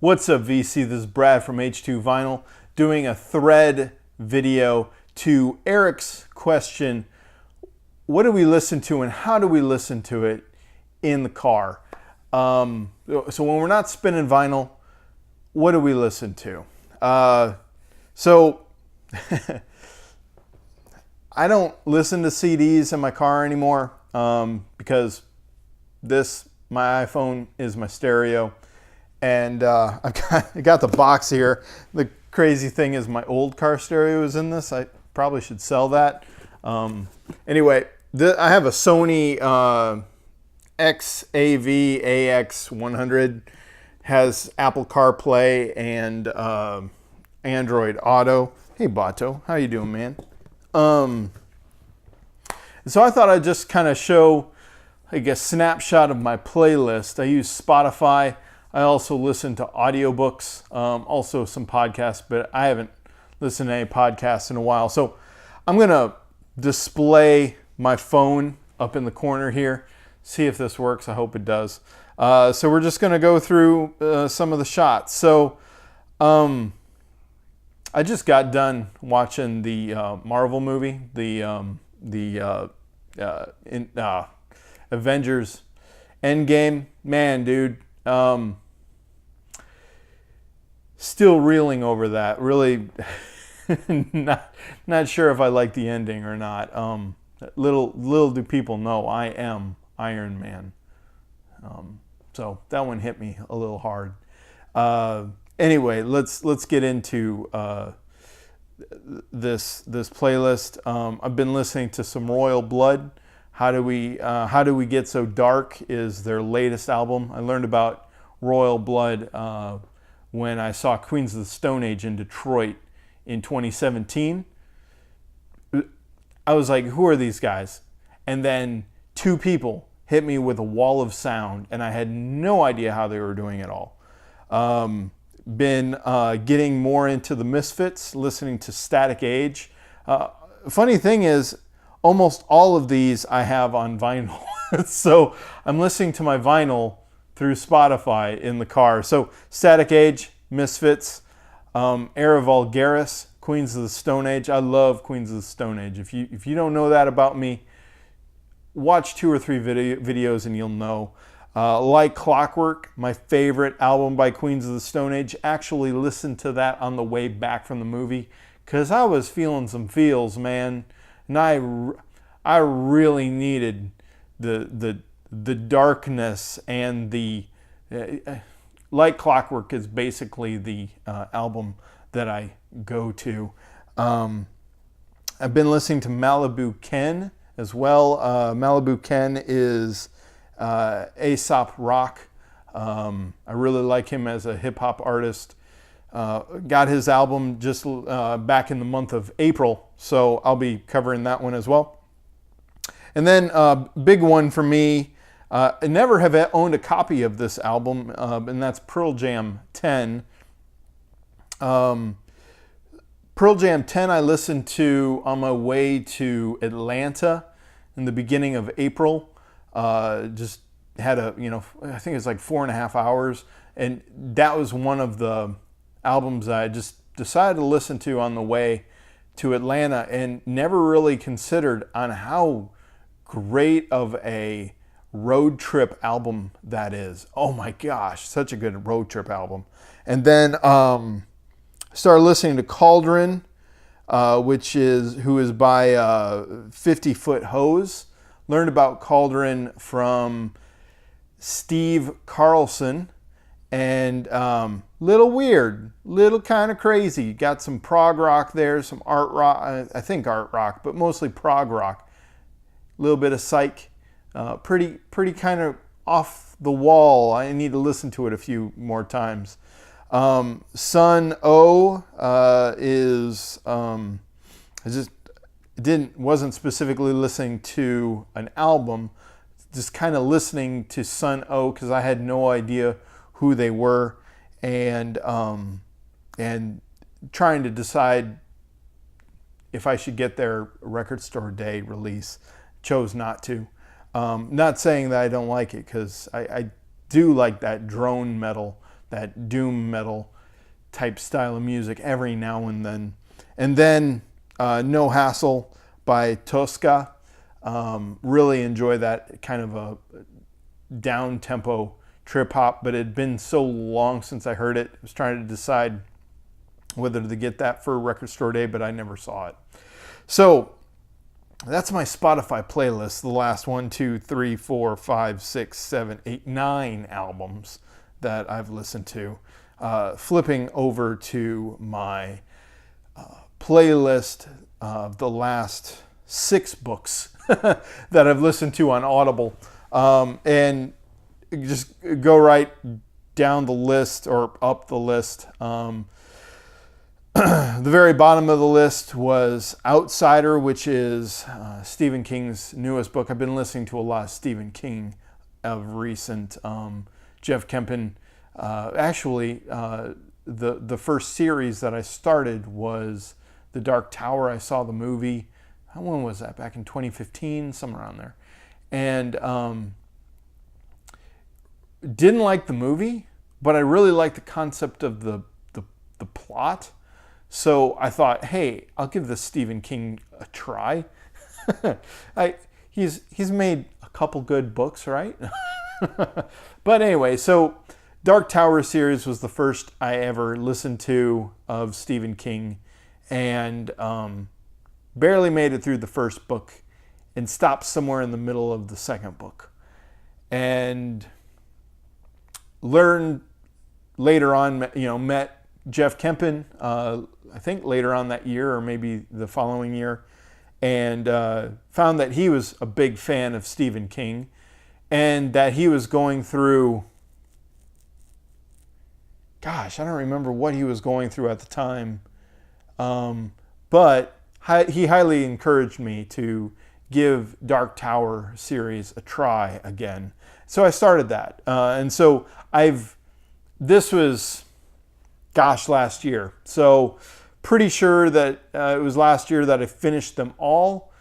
What's up, VC? This is Brad from H2Vinyl doing a thread video to Eric's question, what do we listen to and how do we listen to it in the car? So when we're not spinning vinyl, what do we listen to? So I don't listen to CDs in my car anymore because my iPhone is my stereo. And I got the box here. The crazy thing is my old car stereo is in this. I probably should sell that. Anyway, I have a Sony XAV AX100. Has Apple CarPlay and Android Auto. Hey, Bato. How you doing, man? So I thought I'd just kind of show like a snapshot of my playlist. I use Spotify. I also listen to audiobooks, also some podcasts, but I haven't listened to any podcasts in a while. So I'm going to display my phone up in the corner here, see if this works. I hope it does. So we're just going to go through some of the shots. So I just got done watching the Marvel movie, the Avengers Endgame. Man, dude. Still reeling over that. Really not sure if I like the ending or not. Little do people know I am Iron Man. So that one hit me a little hard. Anyway, let's get into this playlist. I've been listening to some Royal Blood. How do we get so dark is their latest album. I learned about Royal Blood when I saw Queens of the Stone Age in Detroit in 2017. I was like, who are these guys? And then two people hit me with a wall of sound, and I had no idea how they were doing it all. Been getting more into the Misfits, listening to Static Age. Funny thing is, almost all of these I have on vinyl. So I'm listening to my vinyl through Spotify in the car. So Static Age, Misfits, Era Vulgaris, Queens of the Stone Age. I love Queens of the Stone Age. If you don't know that about me, watch 2 or 3 videos and you'll know. Like Clockwork, my favorite album by Queens of the Stone Age. Actually listened to that on the way back from the movie because I was feeling some feels, man. And I really needed the darkness and the Like Clockwork is basically the album that I go to. I've been listening to Malibu Ken as well. Malibu Ken is Aesop Rock. I really like him as a hip hop artist. Got his album just back in the month of April, so I'll be covering that one as well. And then big one for me, I never have owned a copy of this album, and that's Pearl Jam 10. Pearl Jam 10 I listened to on my way to Atlanta in the beginning of April. Just had I think it's like 4.5 hours, and that was one of the albums I just decided to listen to on the way to Atlanta, and never really considered on how great of a road trip album that is. Oh my gosh, such a good road trip album. And then started listening to Cauldron, who is by 50 Foot Hose. Learned about Cauldron from Steve Carlson, and little weird, little kind of crazy. Got some prog rock there, some art rock, I think art rock, but mostly prog rock. A little bit of psych, pretty kind of off the wall. I need to listen to it a few more times. Sun O is wasn't specifically listening to an album, just kind of listening to Sun O because I had no idea who they were, and trying to decide if I should get their record store day release. Chose not to. Not saying that I don't like it, because I do like that drone metal that doom metal type style of music every now and then. And then No Hassle by Tosca. Really enjoy that kind of a down tempo trip hop, but it had been so long since I heard it. I was trying to decide whether to get that for Record Store Day, but I never saw it. So that's my Spotify playlist. The last 1, 2, 3, 4, 5, 6, 7, 8, 9 albums that I've listened to. Flipping over to my playlist of the last 6 books that I've listened to on Audible, and just go right down the list or up the list. The very bottom of the list was Outsider, which is Stephen King's newest book. I've been listening to a lot of Stephen King of recent. Jeff Kempen, actually, the first series that I started was The Dark Tower. I saw the movie. When was that? Back in 2015, somewhere around there. And didn't like the movie, but I really liked the concept of the plot. So I thought, hey, I'll give this Stephen King a try. He's made a couple good books, right? But anyway, so Dark Tower series was the first I ever listened to of Stephen King, and barely made it through the first book and stopped somewhere in the middle of the second book. And learned later on, met Jeff Kempen, I think later on that year or maybe the following year, and found that he was a big fan of Stephen King and that he was going through, gosh, I don't remember what he was going through at the time, but he highly encouraged me to give Dark Tower series a try again. So I started that. And so this was, last year. So pretty sure that it was last year that I finished them all.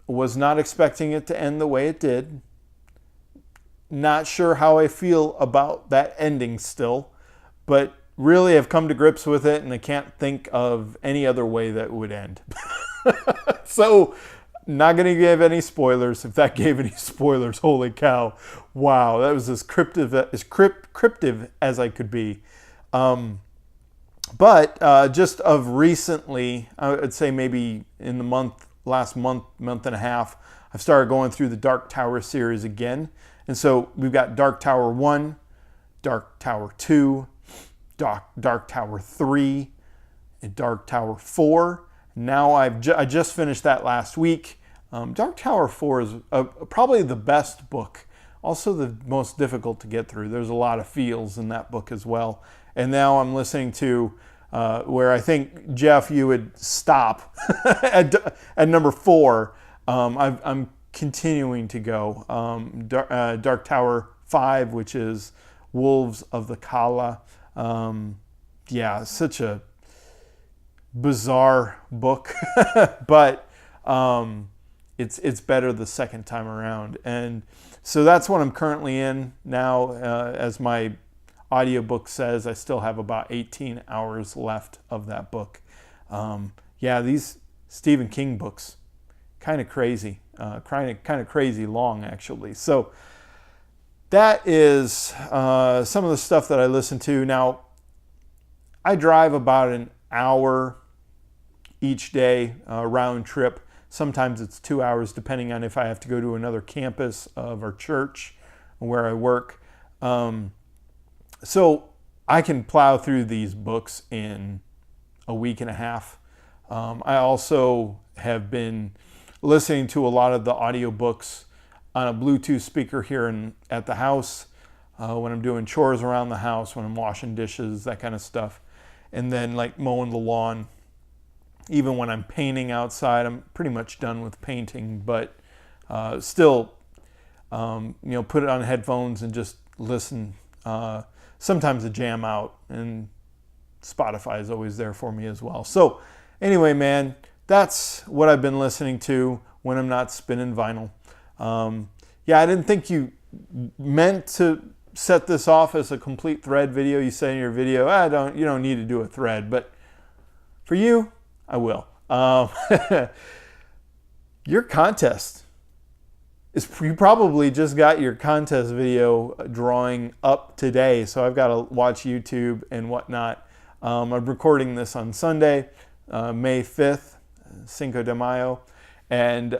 Was not expecting it to end the way it did. Not sure how I feel about that ending still, but really I've come to grips with it and I can't think of any other way that it would end. So not going to give any spoilers. If that gave any spoilers, holy cow. Wow, that was as cryptic as I could be. But just of recently, I would say maybe in the last month and a half, I've started going through the Dark Tower series again. And so we've got Dark Tower 1, Dark Tower 2, Dark Tower 3, and Dark Tower 4. Now I just finished that last week. Dark Tower 4 is probably the best book, also the most difficult to get through. There's a lot of feels in that book as well. And now I'm listening to where I think, Jeff, you would stop at number 4. I'm continuing to go. Dark Tower 5, which is Wolves of the Kala. Such a bizarre book, but it's better the second time around. And so that's what I'm currently in now. As my audiobook says, I still have about 18 hours left of that book. These Stephen King books, kind of crazy, kind of crazy long actually. So that is some of the stuff that I listen to. Now, I drive about an hour each day, round trip. Sometimes it's 2 hours, depending on if I have to go to another campus of our church where I work. So I can plow through these books in a week and a half. I also have been listening to a lot of the audiobooks on a Bluetooth speaker here at the house when I'm doing chores around the house, when I'm washing dishes, that kind of stuff. And then like mowing the lawn. Even when I'm painting outside, I'm pretty much done with painting, but still, put it on headphones and just listen. Sometimes I jam out, and Spotify is always there for me as well. So anyway, man, that's what I've been listening to when I'm not spinning vinyl. I didn't think you meant to set this off as a complete thread video. You say in your video, you don't need to do a thread, but for you, I will. Your contest you probably just got your contest video drawing up today, so I've got to watch YouTube and whatnot. I'm recording this on Sunday, May 5th, Cinco de Mayo, and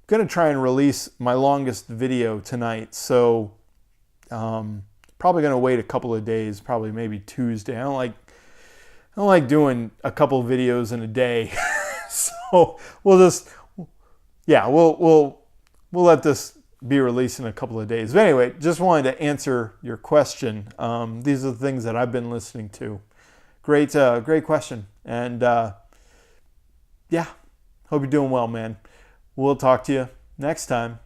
going to try and release my longest video tonight, so probably going to wait a couple of days, probably maybe Tuesday. I don't like doing a couple of videos in a day, so we'll let this be released in a couple of days. But anyway, just wanted to answer your question. These are the things that I've been listening to. Great question, and hope you're doing well, man. We'll talk to you next time.